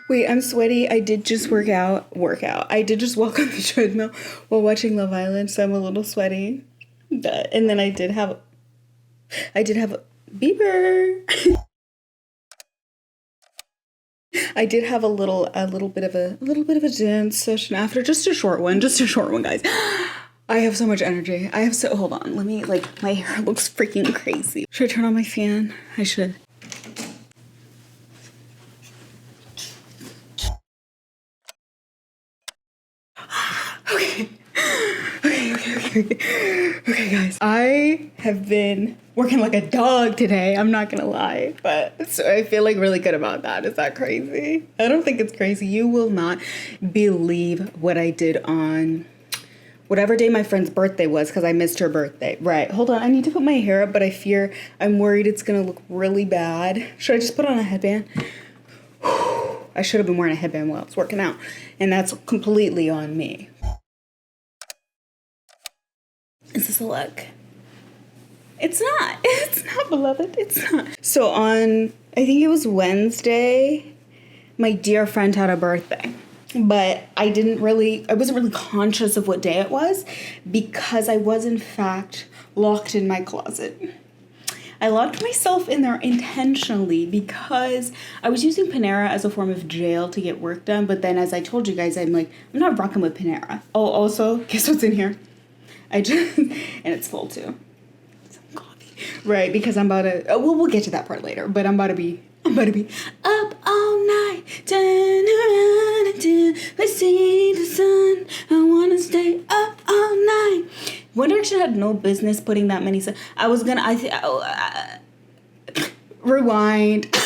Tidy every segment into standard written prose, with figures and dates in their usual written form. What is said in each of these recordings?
Wait, I'm sweaty. I did just workout. I did just walk on the treadmill while watching Love Island, so I'm a little sweaty. And then I did have a Bieber. I did have a little bit of a dance session after, just a short one, guys. I have so much energy. Hold on, let me, like, my hair looks freaking crazy. Should I turn on my fan? I should. Okay, guys. I have been working like a dog today. I'm not gonna lie, but so I feel like really good about that. Is that crazy? I don't think it's crazy. You will not believe what I did on whatever day my friend's birthday was, because I missed her birthday. Right. Hold on. I need to put my hair up, but I'm worried it's gonna look really bad. Should I just put on a headband? I should have been wearing a headband while I was working out, and that's completely on me. Is this a look? It's not. It's not, beloved. It's not. So on, I think it was Wednesday, my dear friend had a birthday. But I wasn't really conscious of what day it was because I was, in fact, locked in my closet. I locked myself in there intentionally because I was using Panera as a form of jail to get work done. But then, as I told you guys, I'm not rocking with Panera. Oh, also, guess what's in here? And it's full too. Some coffee. Right, because I'm about to, we'll get to that part later, but I'm about to be up all night, turn around until I see the sun. I wanna stay up all night. One Direction had no business putting that many songs. Rewind.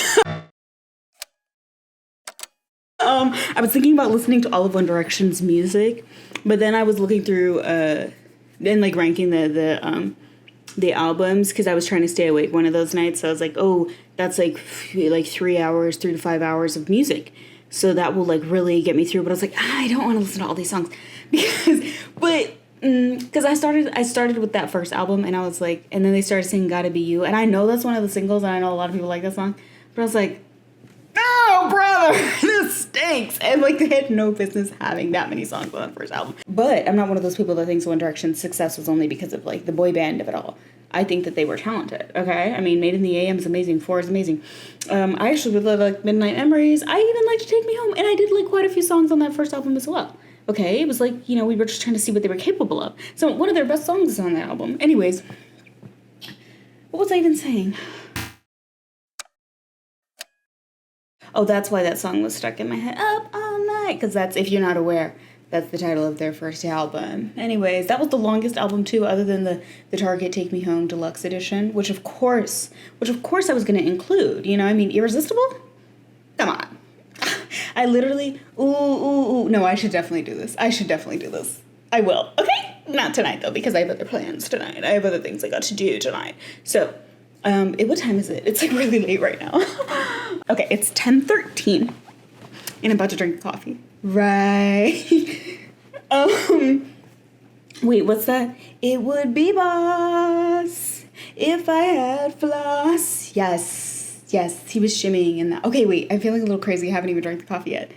I was thinking about listening to all of One Direction's music, but then I was looking through and like ranking the albums because I was trying to stay awake one of those nights. So I was like, oh, that's like 3 to 5 hours of music. So that will like really get me through. But I was like, I don't want to listen to all these songs because I started with that first album and I was like, and then they started singing Gotta Be You. And I know that's one of the singles and I know a lot of people like that song. But I was like, oh, brother, this stinks. And like they had no business having that many songs on the first album. But I'm not one of those people that thinks One Direction's success was only because of like the boy band of it all. I think that they were talented, okay? I mean, Made in the AM is amazing. 4 is amazing. I actually really like Midnight Memories. I even liked Take Me Home. And I did like quite a few songs on that first album as well. Okay? It was like, we were just trying to see what they were capable of. So one of their best songs is on that album. Anyways, what was I even saying? Oh, that's why that song was stuck in my head. Up all night. Because that's, if you're not aware, that's the title of their first album. Anyways, that was the longest album too, other than the Target Take Me Home Deluxe Edition, which of course I was going to include. Irresistible? Come on. I literally, no, I should definitely do this. I will. Okay? Not tonight though, because I have other plans tonight. I have other things I got to do tonight. So, what time is it? It's like really late right now. Okay, it's 10:13 and I'm about to drink coffee. Right. Wait, what's that? It would be boss if I had floss. Yes, he was shimmying in that. Okay, wait, I'm feeling a little crazy. I haven't even drank the coffee yet.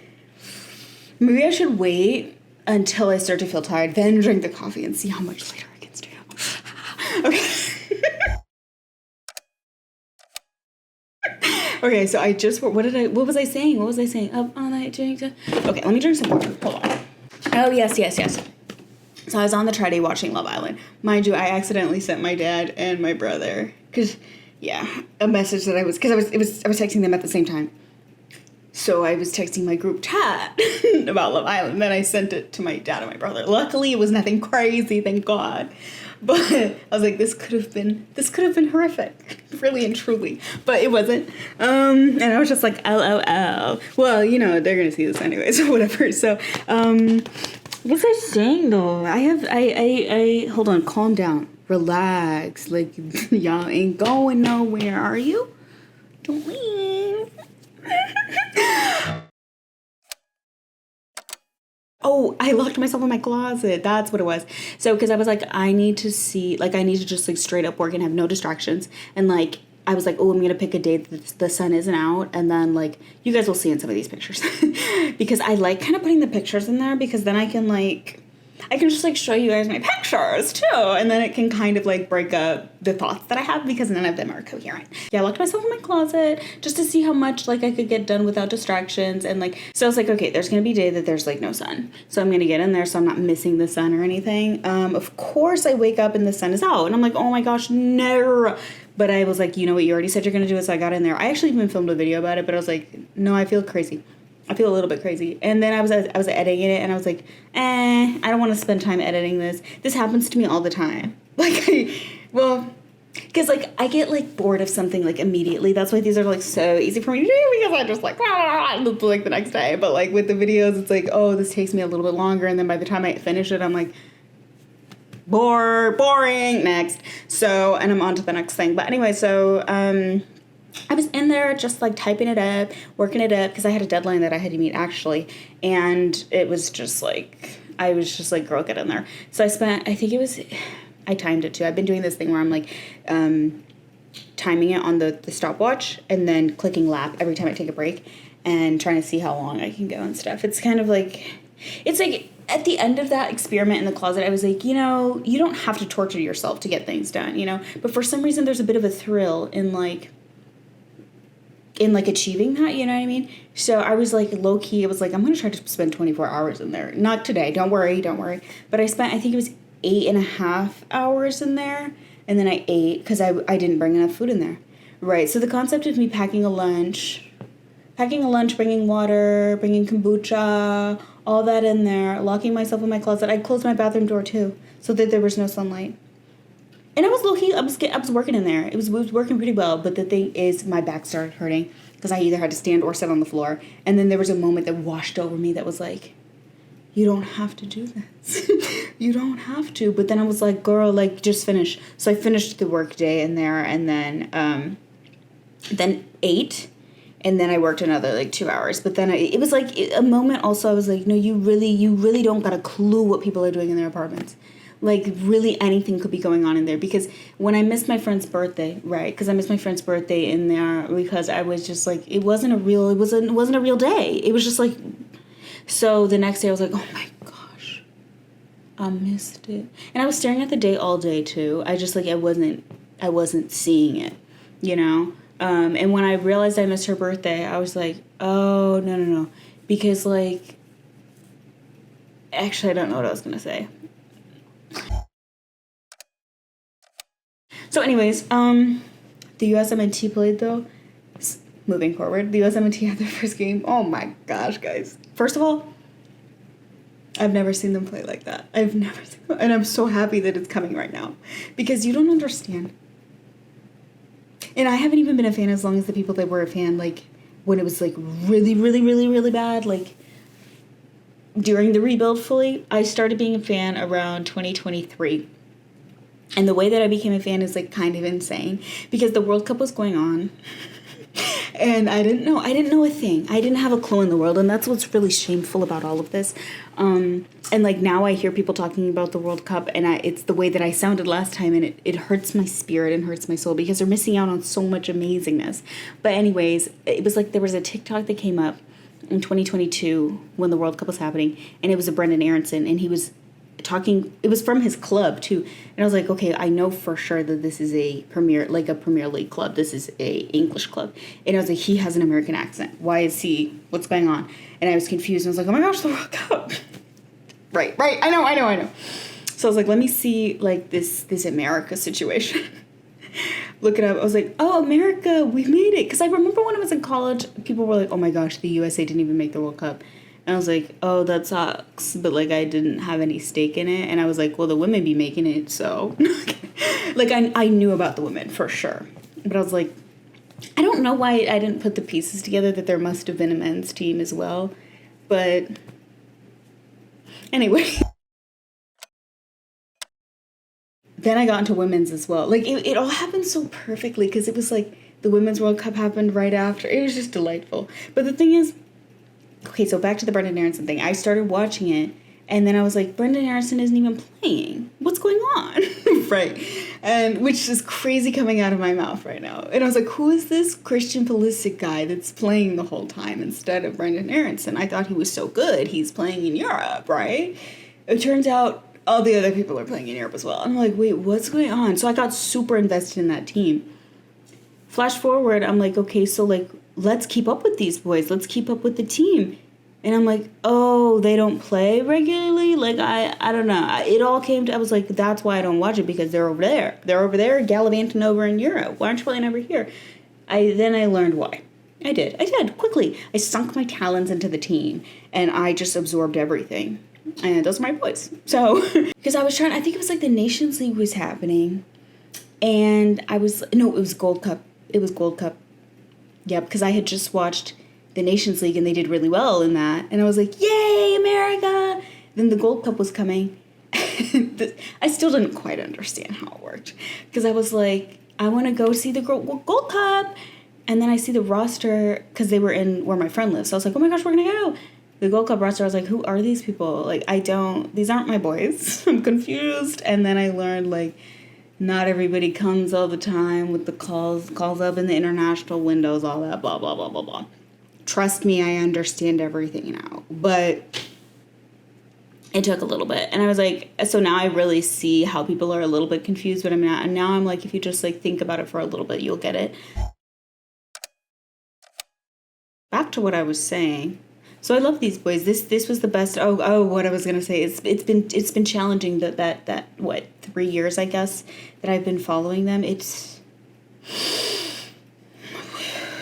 Maybe I should wait until I start to feel tired, then drink the coffee and see how much later I can stay up. Okay. Okay, so what was I saying? Up all night, drink. Okay, let me drink some more. Hold on. Oh, yes. So I was on the Friday watching Love Island. Mind you, I accidentally sent my dad and my brother, a message that I was texting them at the same time. So I was texting my group chat about Love Island, then I sent it to my dad and my brother. Luckily, it was nothing crazy, thank God. But I was like, this could have been horrific, really and truly. But it wasn't. And I was just like, LOL. Well, they're gonna see this anyway, so whatever. So, what was I saying though? I hold on, calm down, relax. Like y'all ain't going nowhere, are you? Don't leave. Oh, I locked myself in my closet. That's what it was. So, because I was like, I need to just like straight up work and have no distractions and like I was like, oh, I'm going to pick a day that the sun isn't out. And then, like, you guys will see in some of these pictures. Because I like kind of putting the pictures in there because then I can, like, I can just, like, show you guys my pictures, too. And then it can kind of, like, break up the thoughts that I have because none of them are coherent. Yeah, I locked myself in my closet just to see how much, like, I could get done without distractions. And, like, so I was like, okay, there's going to be a day that there's, like, no sun. So I'm going to get in there so I'm not missing the sun or anything. Of course, I wake up and the sun is out. And I'm like, oh, my gosh, no. But I was like, you know what, you already said you're going to do it, so I got in there. I actually even filmed a video about it, but I was like, no, I feel crazy. I feel a little bit crazy. And then I was editing it, and I was like, I don't want to spend time editing this. This happens to me all the time. Like, because, like, I get, like, bored of something, like, immediately. That's why these are, like, so easy for me to do, because I just, like, the next day. But, like, with the videos, it's like, oh, this takes me a little bit longer, and then by the time I finish it, I'm like, boring, next. So, and I'm on to the next thing. But anyway, so, I was in there just, like, typing it up, working it up, because I had a deadline that I had to meet, actually, and it was just, like, I was just, like, girl, get in there. So I timed it, too. I've been doing this thing where I'm, like, timing it on the stopwatch, and then clicking lap every time I take a break, and trying to see how long I can go and stuff. It's kind of, like, it's, like, at the end of that experiment in the closet, I was like, you know, you don't have to torture yourself to get things done, you know? But for some reason, there's a bit of a thrill in, like, achieving that, you know what I mean? So I was, like, low-key, I was like, I'm going to try to spend 24 hours in there. Not today, don't worry. But I spent, I think it was 8.5 hours in there, and then I ate, because I didn't bring enough food in there. Right, so the concept of me packing a lunch, bringing water, bringing kombucha, all that in there, locking myself in my closet. I closed my bathroom door, too, so that there was no sunlight. And I was low-key, I was working in there. It was working pretty well, but the thing is, my back started hurting because I either had to stand or sit on the floor. And then there was a moment that washed over me that was like, you don't have to do this. You don't have to. But then I was like, girl, like, just finish. So I finished the work day in there, and then ate, and then I worked another, like, 2 hours. But then it was, like, a moment also I was like, no, you really don't got a clue what people are doing in their apartments. Like, really anything could be going on in there. Because when I missed my friend's birthday, right? Because I missed my friend's birthday in there because I was just, like, it wasn't a real day. It was just, like, so the next day I was like, oh, my gosh, I missed it. And I was staring at the day all day, too. I just, like, I wasn't seeing it, you know? And when I realized I missed her birthday, I was like, oh, no. Because, like, actually, I don't know what I was going to say. So anyways, the USMNT played, though. Moving forward, the USMNT had their first game. Oh my gosh, guys. First of all, I've never seen them play like that. And I'm so happy that it's coming right now. Because you don't understand. And I haven't even been a fan as long as the people that were a fan, like, when it was, like, really, really, really, really bad, like, during the rebuild fully. I started being a fan around 2023. And the way that I became a fan is, like, kind of insane. Because the World Cup was going on. And I didn't know a thing. I didn't have a clue in the world. And that's what's really shameful about all of this. And, like, now I hear people talking about the World Cup. And it's the way that I sounded last time. And it hurts my spirit and hurts my soul. Because they're missing out on so much amazingness. But anyways, it was like there was a TikTok that came up in 2022 when the World Cup was happening. And it was a Brendan Aronson. And he was talking, it was from his club too, and I was like, okay, I know for sure that this is a Premier League club. This is a English club. And I was like, he has an American accent. Why is he? What's going on? And I was confused. And I was like, oh my gosh, the World Cup. right. I know. So I was like, let me see, like, this America situation. Look it up. I was like, oh, America, we made it. Because I remember when I was in college, people were like, oh my gosh, the USA didn't even make the World Cup. And I was like, oh, that sucks. But, like, I didn't have any stake in it. And I was like, well, the women be making it, so. Like, I knew about the women for sure. But I was like, I don't know why I didn't put the pieces together that there must have been a men's team as well. But anyway. Then I got into women's as well. Like, it all happened so perfectly because it was like the Women's World Cup happened right after. It was just delightful. But the thing is, okay, so back to the Brendan Aronson thing. I started watching it, and then I was like, Brendan Aronson isn't even playing. What's going on? right. And which is crazy coming out of my mouth right now. And I was like, who is this Christian Pulisic guy that's playing the whole time instead of Brendan Aronson? I thought he was so good. He's playing in Europe, right? It turns out all the other people are playing in Europe as well. I'm like, wait, what's going on? So I got super invested in that team. Flash forward, I'm like, okay, so like, let's keep up with these boys. Let's keep up with the team. And I'm like, oh, they don't play regularly? Like, I don't know. It all came to, I was like, that's why I don't watch it, because they're over there. They're over there gallivanting over in Europe. Why aren't you playing over here? Then I learned why. I did, quickly. I sunk my talons into the team, and I just absorbed everything. And those are my boys. So, because I think it was like the Nations League was happening. And it was Gold Cup. It was Gold Cup. Yeah, because I had just watched the Nations League, and they did really well in that. And I was like, yay, America! Then the Gold Cup was coming. I still didn't quite understand how it worked. Because I was like, I want to go see the Gold Cup. And then I see the roster, because they were in where my friend lives. So I was like, oh my gosh, we're going to go. The Gold Cup roster, I was like, who are these people? Like, these aren't my boys. I'm confused. And then I learned, like, not everybody comes all the time with the calls up in the international windows, all that, blah, blah, blah, blah, blah. Trust me, I understand everything now. But it took a little bit. And I was like, so now I really see how people are a little bit confused, but I'm not. And now I'm like, if you just like think about it for a little bit, you'll get it. Back to what I was saying. So I love these boys. This was the best. What I was gonna say. It's been challenging that 3 years, I guess, that I've been following them. It's,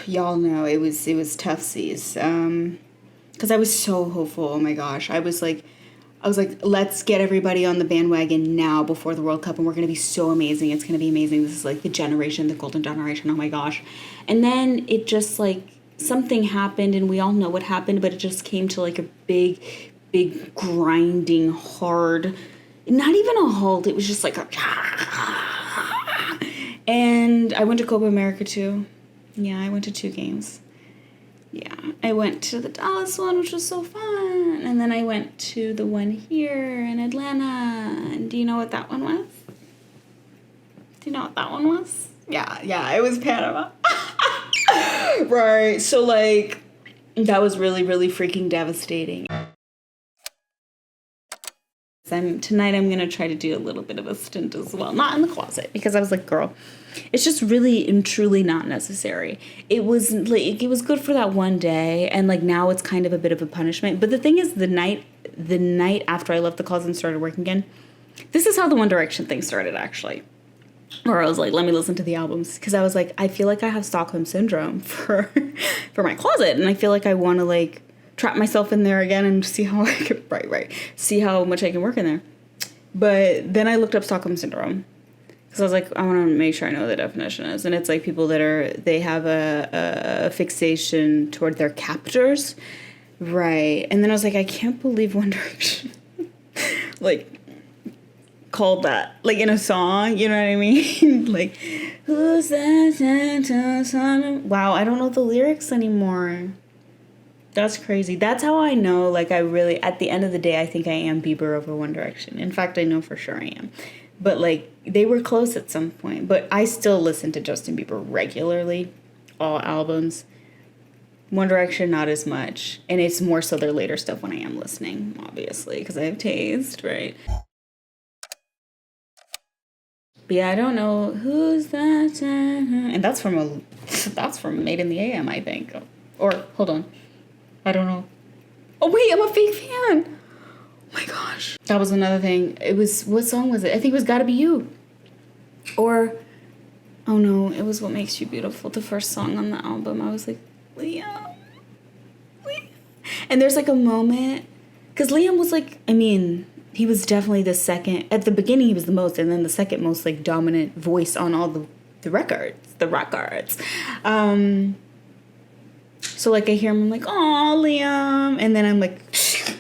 y'all know it was tough seas. Because I was so hopeful. Oh my gosh, I was like, let's get everybody on the bandwagon now before the World Cup, and we're gonna be so amazing. It's gonna be amazing. This is like the golden generation. Oh my gosh, and then it just like, something happened, and we all know what happened, but it just came to like a big grinding hard, not even a halt, it was just like a and I went to Copa America too. Yeah, I went to 2 games. Yeah, I went to the Dallas one, which was so fun, and then I went to the one here in Atlanta. And do you know what that one was? Yeah, it was Panama. Right, so like, that was really, really freaking devastating. Tonight I'm going to try to do a little bit of a stint as well. Not in the closet, because I was like, girl, it's just really and truly not necessary. It was like, it was good for that one day, and like now it's kind of a bit of a punishment. But the thing is, the night after I left the closet and started working again, this is how the One Direction thing started, actually. Or I was like, let me listen to the albums, because I was like, I feel like I have Stockholm Syndrome for my closet, and I feel like I want to like trap myself in there again and see how I can, see how much I can work in there. But then I looked up Stockholm Syndrome, because I was like, I want to make sure I know what the definition is. And it's like people they have a fixation toward their captors, right? And then I was like, I can't believe One Direction like called that, like in a song, you know what I mean? Like, who's that? Wow, I don't know the lyrics anymore. That's crazy. That's how I know, like, I really, at the end of the day, I think I am Bieber over One Direction. In fact, I know for sure I am. But, like, they were close at some point. But I still listen to Justin Bieber regularly, all albums. One Direction, not as much. And it's more so their later stuff when I am listening, obviously, because I have taste, right? But yeah, I don't know who's that, and that's from Made in the AM, I think. Or hold on, I don't know. Oh wait, I'm a fake fan. Oh my gosh, that was another thing. It was, what song was it? I think it was "Gotta Be You," or oh no, it was "What Makes You Beautiful," the first song on the album. I was like, Liam. And there's like a moment, because Liam was like, I mean, he was definitely the second. At the beginning, he was the most, and then the second most like dominant voice on all the records. So like I hear him, I'm like, oh, Liam, and then I'm like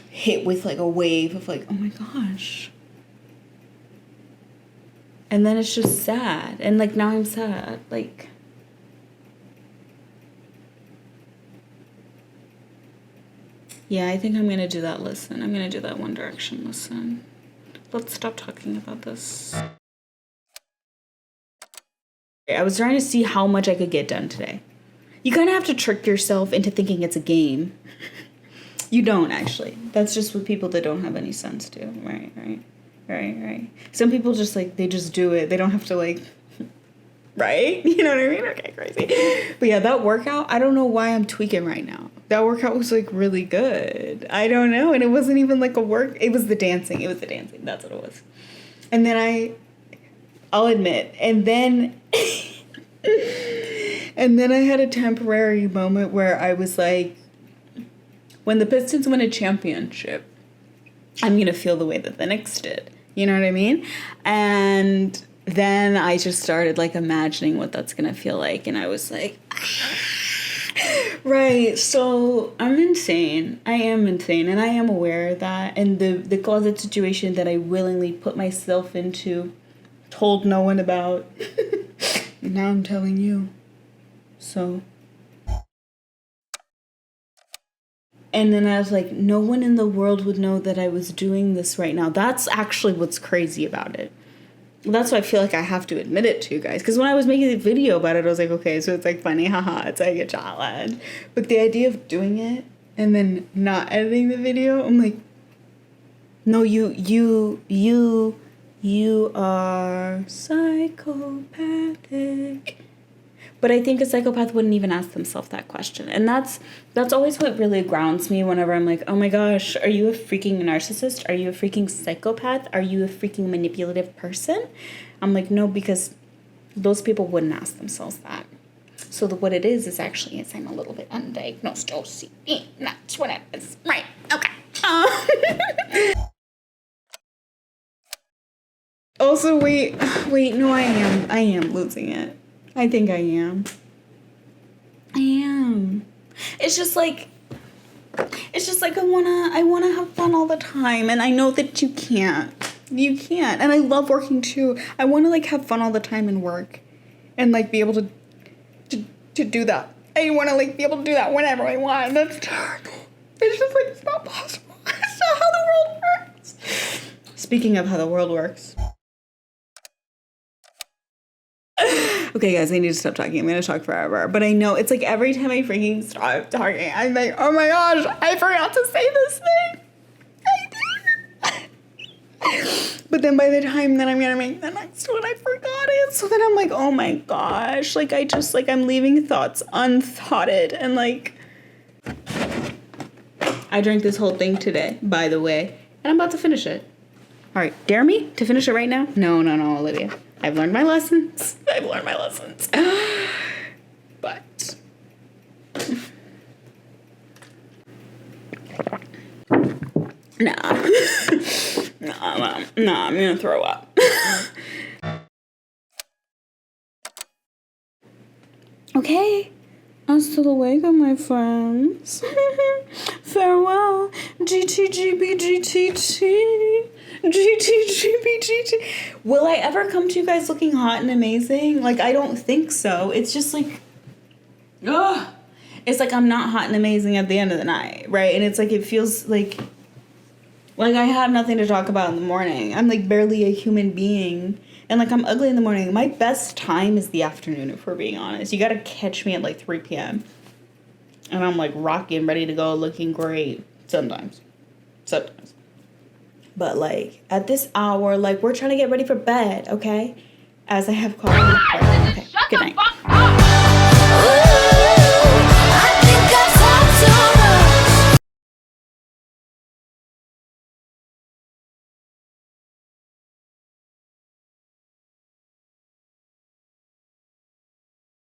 hit with like a wave of like, oh my gosh. And then it's just sad, and like now I'm sad, like. Yeah, I think I'm going to do that listen. I'm going to do that One Direction listen. Let's stop talking about this. I was trying to see how much I could get done today. You kind of have to trick yourself into thinking it's a game. You don't, actually. That's just what people that don't have any sense do. Right. Some people just, like, they just do it. They don't have to, like, right? You know what I mean? Okay, crazy. But yeah, that workout, I don't know why I'm tweaking right now. That workout was, like, really good. I don't know. And it wasn't even, like, a work. It was the dancing. That's what it was. And then I'll admit. And then... And then I had a temporary moment where I was like, when the Pistons win a championship, I'm going to feel the way that the Knicks did. You know what I mean? And then I just started, like, imagining what that's going to feel like. And I was like, right. So I'm insane. I am insane. And I am aware of that. And the closet situation that I willingly put myself into, told no one about. And now I'm telling you. So. And then I was like, no one in the world would know that I was doing this right now. That's actually what's crazy about it. That's why I feel like I have to admit it to you guys. Because when I was making the video about it, I was like, okay, so it's like funny, haha, it's like a challenge. But the idea of doing it and then not editing the video, I'm like, no, you are psychopathic. But I think a psychopath wouldn't even ask themselves that question. And that's always what really grounds me whenever I'm like, oh my gosh, are you a freaking narcissist? Are you a freaking psychopath? Are you a freaking manipulative person? I'm like, no, because those people wouldn't ask themselves that. So what it is actually I'm a little bit undiagnosed OCD. That's what it is. Right. Okay. Also, wait, no, I am losing it. I think I am. It's just like I wanna have fun all the time, and I know that you can't. And I love working too. I wanna, like, have fun all the time and work, and, like, be able to do that. I wanna, like, be able to do that whenever I want. That's terrible. It's just like, it's not possible. It's not how the world works. Speaking of how the world works. Okay, guys, I need to stop talking. I'm going to talk forever. But I know, it's like every time I freaking stop talking, I'm like, oh my gosh, I forgot to say this thing. I did. But then by the time that I'm going to make the next one, I forgot it. So then I'm like, oh my gosh. Like, I'm leaving thoughts unthoughted. And, like, I drank this whole thing today, by the way. And I'm about to finish it. All right, dare me to finish it right now? No, Olivia. I've learned my lessons. But nah, I'm gonna throw up. Okay, I'm still awake, my friends. Farewell, GTGBGTT. GTGBGT. Will I ever come to you guys looking hot and amazing? Like, I don't think so. It's just like, ugh. It's like I'm not hot and amazing at the end of the night, right? And it's like, it feels like I have nothing to talk about in the morning. I'm like barely a human being. And like, I'm ugly in the morning. My best time is the afternoon, if we're being honest. You gotta catch me at like 3 p.m. And I'm like rocking, ready to go, looking great. Sometimes. But, like, at this hour, like, we're trying to get ready for bed, okay? As I have coffee. Okay, good night.